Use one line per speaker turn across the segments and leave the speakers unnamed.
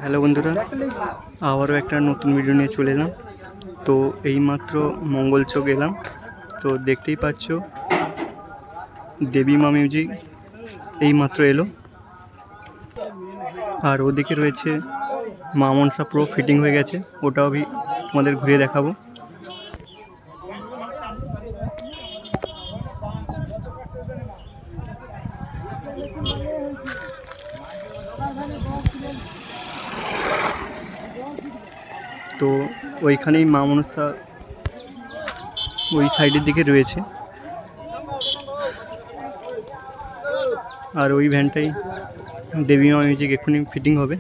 Hello বন্ধুরা, আবারও একটা নতুন ভিডিও নিয়ে চলে এলাম। তো এইমাত্র মঙ্গলচক এলাম। তো দেখতেই পাচ্ছ দেবী মা মিউজিক এইমাত্র এলো, আর ওদিকে রয়েছে মা মনসা প্রো ফিটিং হয়ে গেছে, ওটাও আমি তোমাদের ঘুরিয়ে দেখাবো। তো ওইখানেই মা মনসা ওই সাইডের দিকে রয়েছে, আর ওই ভ্যানটাই দেবী মা মিউজিক এক্ষুনি ফিটিং হবে।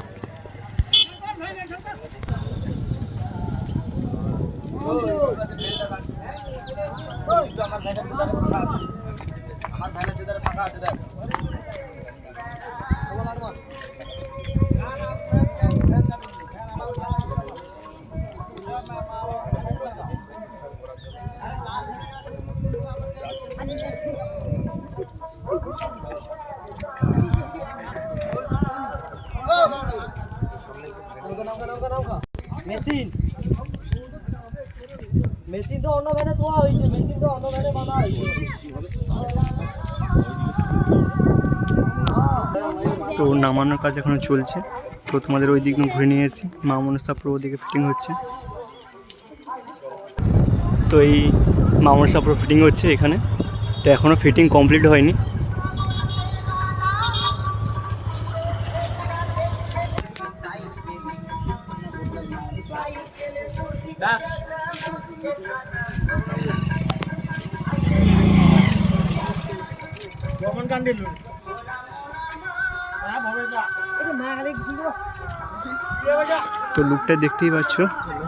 মেশিন মেশিন তো অন্য ভ্যানে ধোয়া হয়েছে, মেশিন তো অন্য ভ্যানে বাঁধা হয়েছে।
তো নামানোর কাজ এখনো চলছে। তো তোমাদের ওই দিক ঘুরে নিয়ে এসেছি, মা মনসা প্রো ওদিকে ফিটিং হচ্ছে। তো এই মা মনসা প্রো ফিটিং হচ্ছে এখানে, তো এখনও ফিটিং কমপ্লিট হয়নি। তো লুকটা দেখতেই পাচ্ছ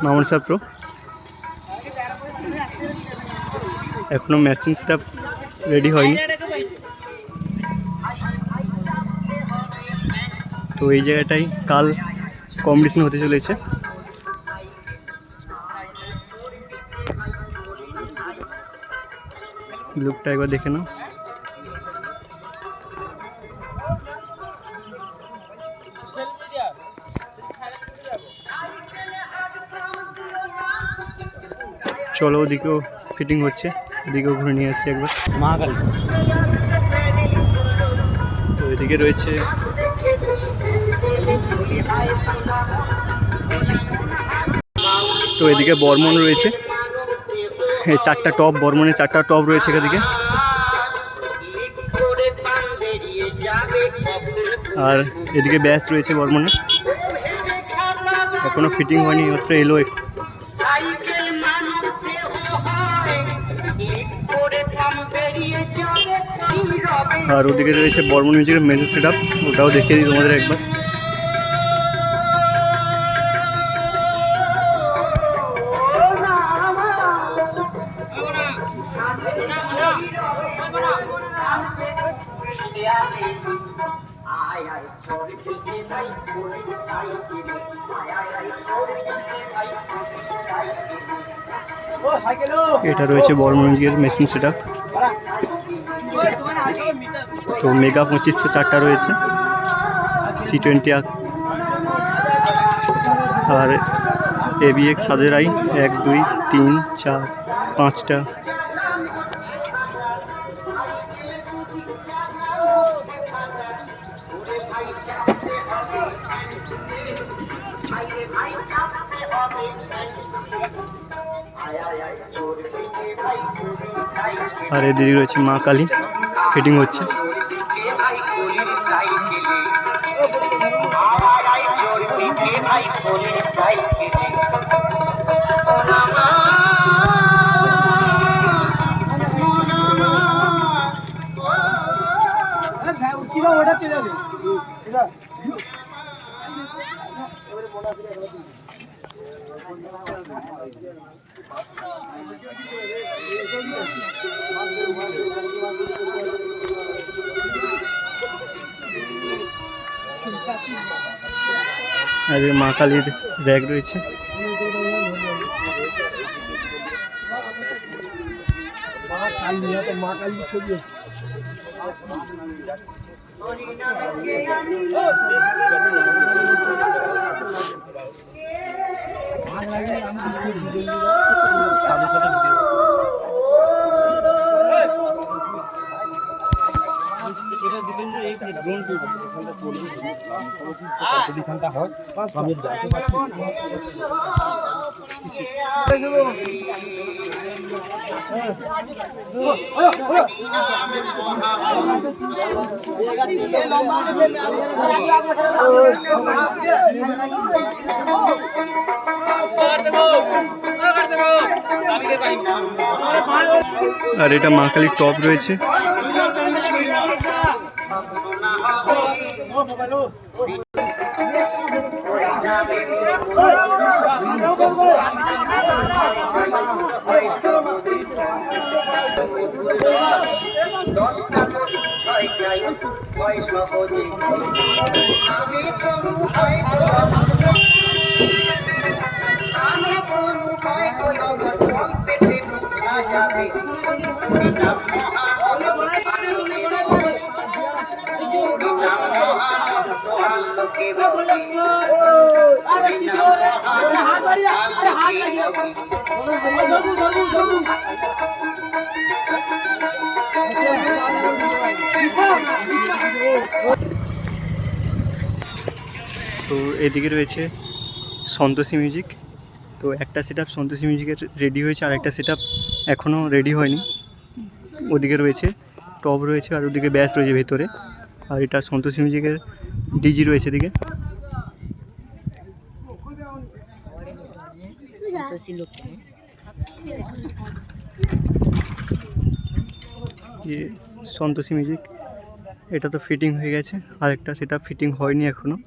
মা মনসা প্রো। এখনো ম্যাচিং স্টাফ রেডি হয়নি। তো এই জায়গাটাই কাল কম্পিটিশন হতে চলেছে। লুকটা একবার দেখে নাও। চলো ওদিকেও ফিটিং হচ্ছে, ওদিকেও ঘুরে নিয়ে আসছি একবার।
মহাকালী
তো এদিকে রয়েছে তো এদিকে বর্মন রয়েছে, চারটা টপ, বর্মনের চারটা টপ রয়েছে এদিকে। আর এদিকে ব্যাচ রয়েছে বর্মনের, এখনো ফিটিং হয়নি, মাত্র এলো। আর ওদিকে রয়েছে বর্মন মিউজিকের মেজর সেট আপ, ওটাও দেখিয়ে দিই তোমাদের একবার। এটা রয়েছে বর্মন মিউজিকের মেশিন সেট আপ। তো মেগা 2500 চারটা রয়েছে, C20 আর ABX সাদেরাই 1 2 3 4 5টা। আর এদিকে রয়েছে মা কালী, ফিটিং হচ্ছে।
ওটা চলে যাবে।
আর মা কালীর ব্যাগ রয়েছে।
মা কালী ছবি
আর এটা মা কালীর টপ রয়েছে। তো এদিকে রয়েছে সন্তোষী মিউজিক। তো একটা সেট আপ সন্তোষী মিউজিকের রেডি হয়েছে, আর একটা সেট আপ এখনও রেডি হয়নি। ওদিকে রয়েছে টপ রয়েছে, আর ওদিকে ব্যাস রয়েছে ভেতরে। আর এটা সন্তোষী মিউজিকের ডিজি রয়েছে এদিকে। সন্তোষী মিউজিক এটা তো ফিটিং হয়ে গেছে, আর একটা সেটা ফিটিং হয়নি এখনো।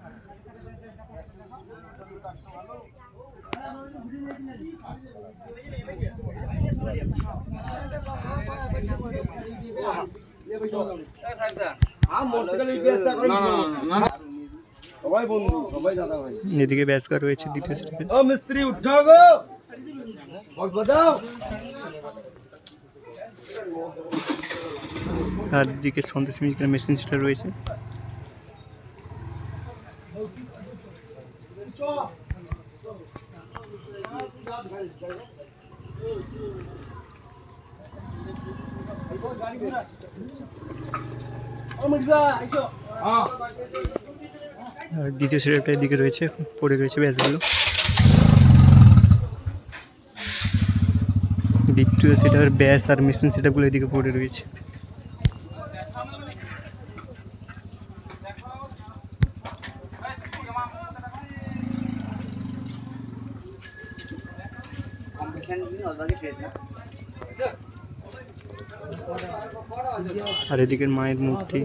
এদিকে ব্যাসকা রয়েছে দ্বিতীয় সেটে।
মিস্ত্রি উঠো গো, বাজাও।
আর দিকে সন্তোষী মিউজিকের মেশিন সেটা রয়েছে। আর দ্বিতীয় সেটটার দিকে রয়েছে, পড়ে রয়েছে ব্যাসগুলো। দ্বিতীয় সেটার ব্যাস আর মেশিন সেটগুলো এদিকে পড়ে রয়েছে। আর এদিকের মায়ের মূর্তি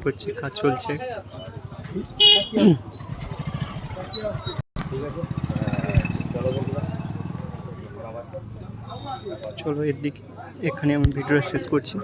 করছে, কাজ চলছে। চলো এদিকে, এখানে আমি ভিডিওটা শেষ করছি।